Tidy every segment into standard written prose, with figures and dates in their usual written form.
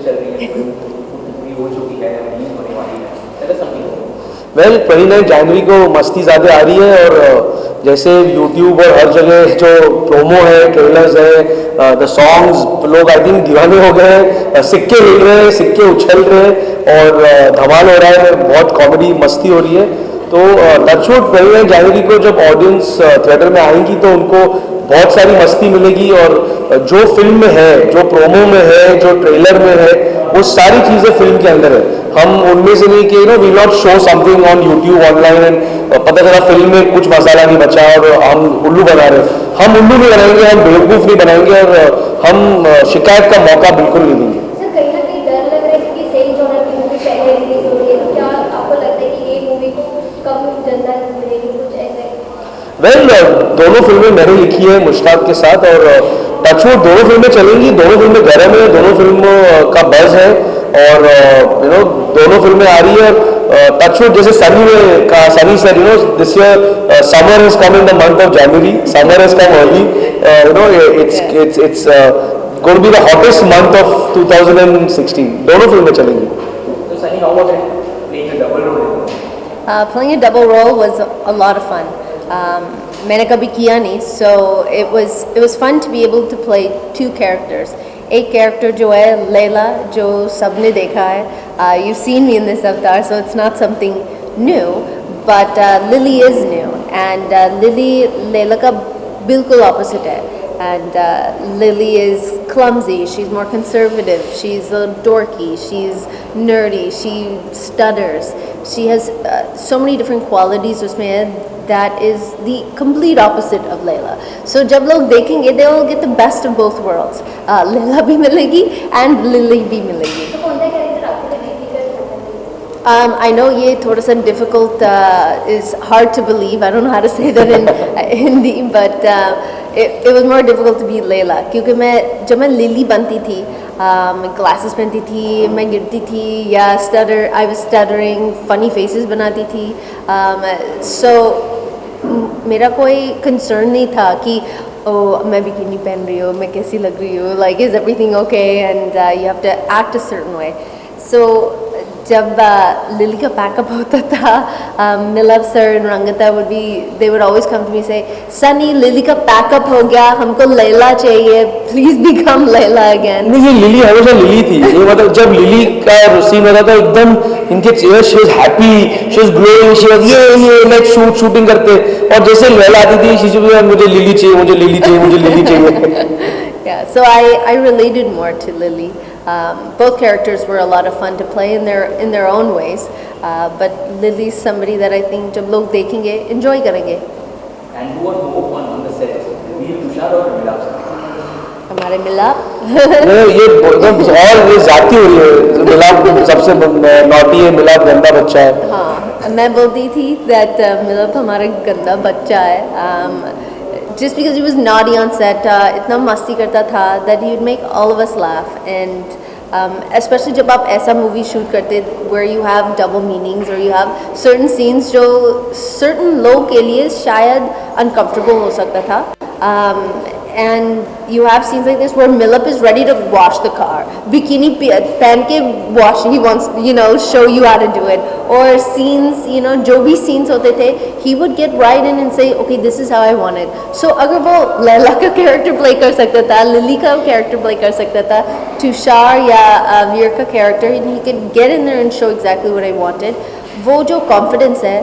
चल रही है, पूरी हो चुकी है, रिलीज होने वाली है, ऐसा समथिंग। वेल 29 जनवरी को मस्ती ज़्यादा आ रही है और जैसे यूट्यूब और हर जगह जो प्रोमो है, ट्रेलर्स है, द सॉन्ग्स, लोग आई थिंक दीवाने हो गए हैं, सिक्के हिल रहे हैं, सिक्के उछल रहे हैं और धमाल हो रहा है, बहुत कॉमेडी मस्ती हो रही है। तो टचवुड 29 जनवरी को जब ऑडियंस थिएटर में आएंगी तो उनको बहुत सारी मस्ती मिलेगी और जो फिल्म में है, जो प्रोमो में है, जो ट्रेलर में है, वो सारी चीज़ें फिल्म के अंदर है। हम उनमें से नहीं कि we not show something on YouTube online and पता चला फिल्म में कुछ मसाला नहीं बचा और हम उल्लू बना रहे हैं। हम उल्लू नहीं बनाएंगे, हम बेवकूफ़ नहीं बनाएंगे और हम शिकायत का मौका बिल्कुल नहीं देंगे। सर कहीं ना कहीं डर लग रहा है कि सेम जॉनर की मूवी पहले रिलीज हो रही है, तो क्या आपको लगता है कि ये मूवी को कम जनता मिलेगी, कुछ ऐसे? वेल दोनों फिल्में मैंने लिखी है मुश्ताक के साथ और टचवुड दोनों फिल्में चलेंगी, दोनों फिल्में गर्म है, दोनों फिल्मों का बज़ है और दोनों फिल्में आ रही है। टचवुड जैसे सनी ने कहा, Sunny sir this year summer has come in the month of January, summer has come early, it's going to be the hottest month of 2016। दोनों फिल्में चलेंगी। तो Sunny, how was it playing a double role? Playing a double role was a lot of fun. मैंने कभी किया नहीं, so it was fun to be able to play two characters. एक character जो है लैला, जो सबने देखा है, you've seen me in this avatar, so it's not something new, but Lily is new, and Lily Laila का बिल्कुल opposite है, and Lily is clumsy, she's more conservative, she's dorky, she's nerdy, she stutters, she has so many different qualities उसमें है that is the complete opposite of Layla. So जब लोग देखेंगे they will get the best of both worlds. Layla भी मिलेगी and Lily भी मिलेगी. तो कौन सा कैरेक्टर आपके लिए डिफिकल्ट है? I know ये थोड़ा सा difficult is hard to believe. I don't know how to say that in Hindi, but it was more difficult to be Layla क्योंकि जब मैं लिली बनती थी, मैं ग्लासेस पहनती थी, मैं गिरती थी या I was stuttering, funny faces बनाती थी, so मेरा कोई कंसर्न नहीं था कि मैं बिकिनी पहन रही हूँ, मैं कैसी लग रही हूँ, like is everything okay and you have to act a certain way. So जब लिली का पैकअप होता था, मिलव सर and रंगता they would always come to me say, Sunny lily का पैकअप हो गया, हमको लैला चाहिए, please become लैला again. नहीं, ये लिली हमेशा लिली थी। ये मतलब जब लिली का सीन होता था एकदम इनके चेहरे, she was happy, she was glowing, she was ये like शूटिंग करते, और जैसे लैला आती थी she was मुझे लिली चाहिए, मुझे लिली चाहिए, मुझे लिली चाहिए। Yeah, so I related more to Lily. Both characters were a lot of fun to play in their own ways, but Lily's somebody that I think जब लोग देखेंगे enjoy करेंगे. And who was more fun on the set? Veer, Tushar और मिलाप? हमारे मिलाप ये एकदम और ये जाती हो रही है। मिलाप सबसे नॉटी है, मिलाप गंदा बच्चा है। हाँ, मैं बोलती थी that मिलाप हमारा गंदा बच्चा है. Just because he was naughty on set, इतना मस्ती करता था that he would make all of us laugh, and especially जब आप ऐसा movie shoot करते where you have double meanings or you have certain scenes जो certain लोग के लिए शायद uncomfortable हो सकता था, and you have scenes like this where Millip is ready to wash the car, bikini पहन के wash, he wants show you how to do it, or scenes जो भी scenes होते थे he would get right in and say okay this is how I want it. So अगर वो लैला का character play कर सकता था, लिली का character play कर सकता था, तुषार या वीर का character, and he could get in there and show exactly what I wanted. वो जो confidence है,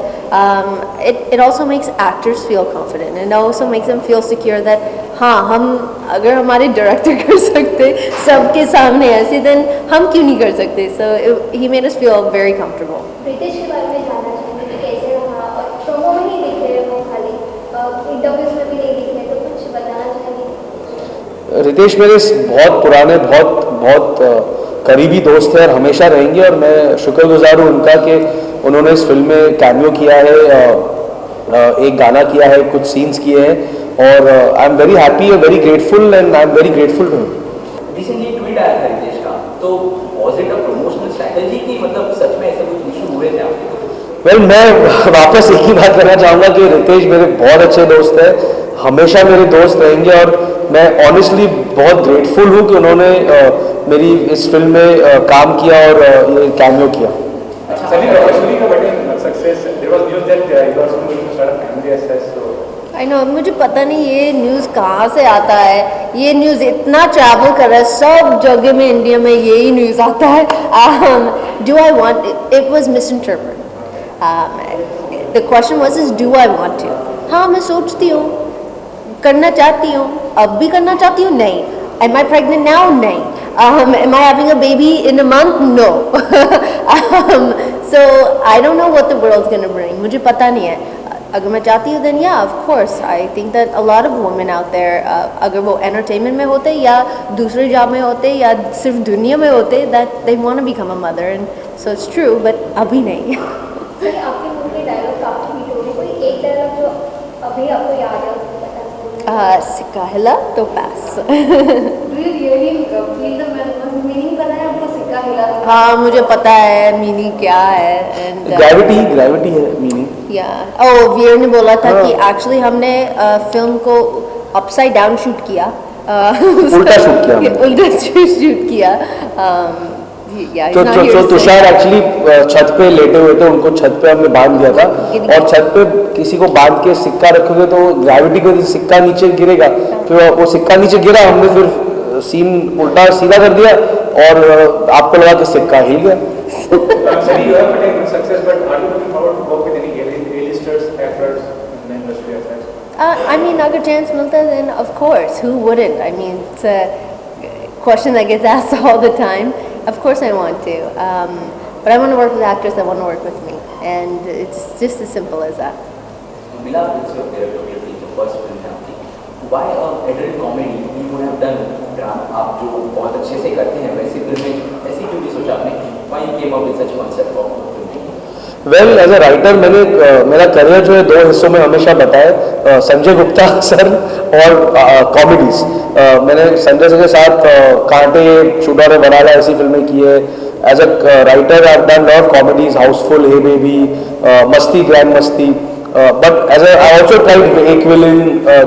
it also makes actors feel confident and it also makes them feel secure that हाँ हम अगर हमारे डायरेक्टर कर सकते सबके सामने ऐसे then हम क्यों नहीं कर सकते. So he made us feel very comfortable. Ritesh के बारे में जानना चाहते कि कैसे रहा, और प्रोमो में ही दिख रहे वो खाली, इंटरव्यूज में भी नहीं दिख रहे, तो कुछ बताना चाहेंगे? रितेश मेरे बहुत पुराने बहुत करीबी दोस्त हैं और हमेशा रहेंगे, और मैं शुक्रगुजार हूँ उनका कि उन्होंने इस फिल्म में कैमियो किया है, एक गाना किया है, कुछ सीन्स किए हैं, और आई एम वेरी हैप्पी और very grateful and I am very grateful to him. Recently tweet आया था रितेश का, तो was it a promotional strategy की मतलब सच में ऐसे कुछ इशू हुए थे आपके? वेल मैं वापस एक ही बात करना चाहूँगा कि रितेश मेरे बहुत अच्छे दोस्त हैं, हमेशा मेरे दोस्त रहेंगे, और मैं ऑनेस्टली बहुत ग्रेटफुल हूँ कि उन्होंने मेरी इस फिल्म में काम किया और ये कैमियो किया। Sunny, Ashwini का बड़े success. There was news that you are also going to start a family as well. So I know, मुझे पता नहीं ये न्यूज़ कहाँ से आता है। ये न्यूज़ इतना ट्रैवल कर रहा है, सब जगह में इंडिया में यही न्यूज़ आता है। Do I want, it was misinterpreted. The question was is do I want to. हाँ, मैं सोचती हूँ, करना चाहती हूँ, अब भी करना चाहती हूँ। नहीं। Am I pregnant now? नहीं। Am I having a baby in a month? No. So I don't know what the world is gonna bring. मुझे पता नहीं है। अगर मैं चाहती हूँ then yeah, of course, I think that a lot of women out there, अगर वो entertainment में होते या दूसरे जॉब में होते या सिर्फ दुनिया में होते, that they want to become a mother, and so it's true, but अभी नहीं। सर, आपके मुंह के डायलॉग काफी हिट हो रहे, कोई एक डायलॉग जो अभी आपको याद है उसको बता सकते सिक्का हिला तो pass. Do you really feel the meaning पता है आपको सिक्का हिला तो? हाँ, मुझे पता है मीनिंग क्या है। एंड ग्रेविटी है मीनिंग। या वीर ने बोला था कि एक्चुअली हमने फिल्म को अपसाइड डाउन शूट किया। उल्टा शूट किया हमने। उल्टा शूट किया। तो तुषार एक्चुअली छत पे लेटे हुए थे, उनको छत पे हमने बांध दिया था, और छत पे किसी को बांध के सिक्का रखोगे तो ग्रेविटी को सिक्का नीचे गिरेगा, फिर वो सिक्का नीचे गिरा, हमने फिर सीन उल्टा सीधा कर दिया और आपको लगा कि सिक्का हिल गया। Sunny, you have been a good success, but are you looking forward to work with any A-listers, actors in the industry as well? I mean, अगर chance मिलता है then of course, who wouldn't? I mean, it's a question that gets asked all the time. Of course I want to, but I want to work with actors that want to work with me, and it's just as simple as that. Mila, it's your director, the first film है आपकी. Why adult comedy you would have done drama? आप जो बहुत अच्छे से करते हैं वैसी फिल्में ऐसी क्यों नहीं सोचा आपने? Why you came up with such concept of filmmaking? Well as a writer मैंने मेरा करियर जो है दो हिस्सों में हमेशा बताया, संजय गुप्ता सर और कॉमेडीज। मैंने संजय सर के साथ कांटे, शूटर बनाला ऐसी फिल्में की है। As a writer I have done lot of comedies, Housefull, Hey Baby, Masti, Grand Masti, but as I also tried एक विलन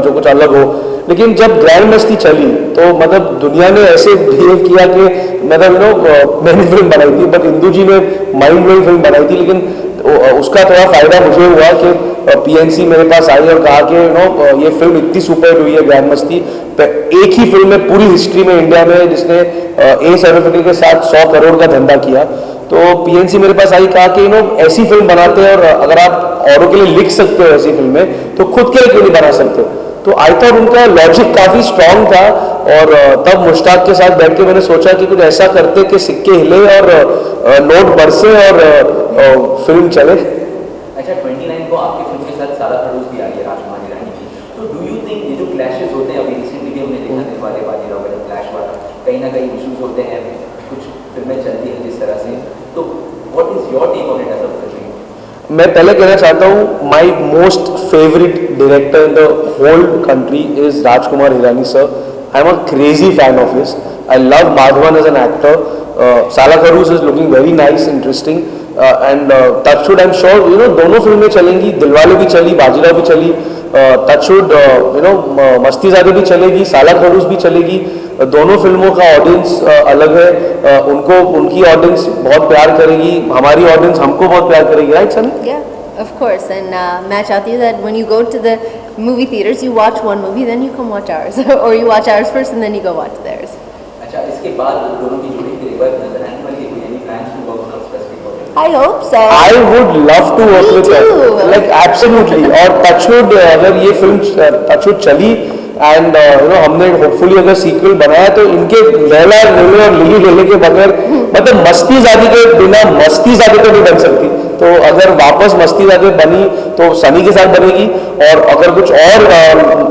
जो कुछ अलग हो। लेकिन जब ग्रैंड मस्ती चली तो मतलब दुनिया ने ऐसे बिहेव किया कि मतलब मैंने फिल्म बनाई थी, बट इंदू जी ने माइंड ब्लोइंग फिल्म बनाई थी, लेकिन उसका थोड़ा फायदा मुझे हुआ कि पीएनसी मेरे पास आई और कहा कि ये फिल्म इतनी सुपर हुई है ग्रैंड मस्ती, एक ही फिल्म में पूरी हिस्ट्री में इंडिया में जिसने ए सर्टिफिकेट के साथ 100 करोड़ का धंधा किया। तो पीएनसी मेरे पास आई, कहा कि ऐसी फिल्म बनाते हैं और अगर आप औरों के लिए लिख सकते हो ऐसी फिल्में तो खुद के लिए क्यों नहीं बना सकते। तो आई थॉट उनका लॉजिक काफ़ी स्ट्रांग था, और तब मुश्ताक के साथ बैठ के मैंने सोचा कि कुछ ऐसा करते कि सिक्के हिले और नोट बरसे और फिल्म चले। अच्छा, 29 को आपकी फिल्म के साथ सारा खड़ूस भी आ रही है राजकुमार हिरानी की, तो डू यू थिंक ये जो क्लैशेस होते हैं, अभी रिसेंटली हमने देखा दिलवाले बाजीराव का क्लैश वाला, कहीं ना कहीं इशूज होते हैं, कुछ फिल्में चलती हैं जिस तरह से, तो what is your take on it as a film? मैं पहले कहना चाहता हूँ my most favourite director in the whole country is Rajkumar Hirani sir. I am a crazy fan of his. I love Madhavan as an actor. Saala Khadoos is looking very nice, interesting, and touchwood I am sure दोनों फिल्में चलेंगी, दिलवाले भी चली, बाजीराव भी चली, touchwood मस्तीज़ादे भी चलेगी, साला खड़ूस भी चलेगी। दोनों फिल्मों का ऑडियंस अलग है, उनको उनकी ऑडियंस बहुत प्यार करेगी, हमारी ऑडियंस हमको बहुत प्यार करेगी, right sir? Yeah, of course, and मैं चाहती हूँ that when you go to the movie theaters, you watch one movie, then you come watch ours, or you watch ours first and then you go watch theirs. अच्छा, इसके बाद दोनों की जोड़ी की रिवाइव नजर आने वाली है, any plans to work on a specific project? I hope so. I would love to work with her, like absolutely. और टचवुड अगर ये फिल्म टचवुड चली एंड हमने होपफुली अगर सीक्वल बनाया तो इनके लैला लेले और लिली लेले के बगैर मतलब मस्तीज़ादी के बिना मस्तीज़ादी तो नहीं बन सकती। तो अगर वापस मस्तीज़ादी बनी तो सनी के साथ बनेगी, और अगर कुछ और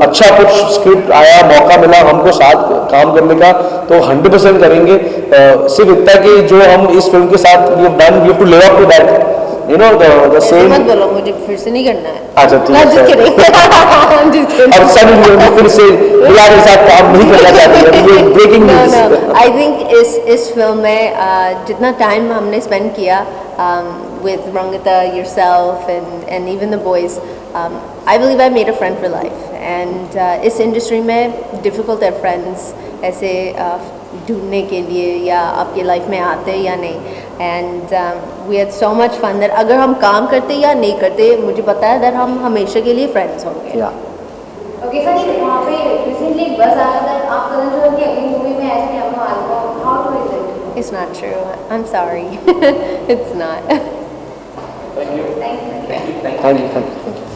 अच्छा कुछ स्क्रिप्ट आया, मौका मिला हमको साथ काम करने का तो 100% करेंगे। सिर्फ इतना कि जो हम इस फिल्म के साथ we have to live up to that, the same। मत बोलो, मुझे फिर से नहीं करना है। अच्छा ठीक है। just kidding। अब सनी फिर से बिलाल के साथ काम नहीं करना चाहती है, ये ब्रेकिंग न्यूज़। आई थिंक इस फिल्म में जितना टाइम हमने स्पेंड किया with Rangita, yourself, and even the boys, I believe I made a friend for life, and इस इंडस्ट्री में difficult है friends ऐसे ढूंढने के लिए या आपके लाइफ में आते या नहीं. And we had so much fun that अगर हम काम करते या नहीं करते मुझे पता है दैट हम हमेशा के लिए फ्रेंड्स होंगे. या ओके सर, वहाँ पे रिसेंटली एक बस आया था, आप करण जौहर की अगली मूवी में ऐसे नहीं आपको album, how two is it? It's not true. I'm sorry. It's not. Thank you. Thank you. Thank you. Thank you.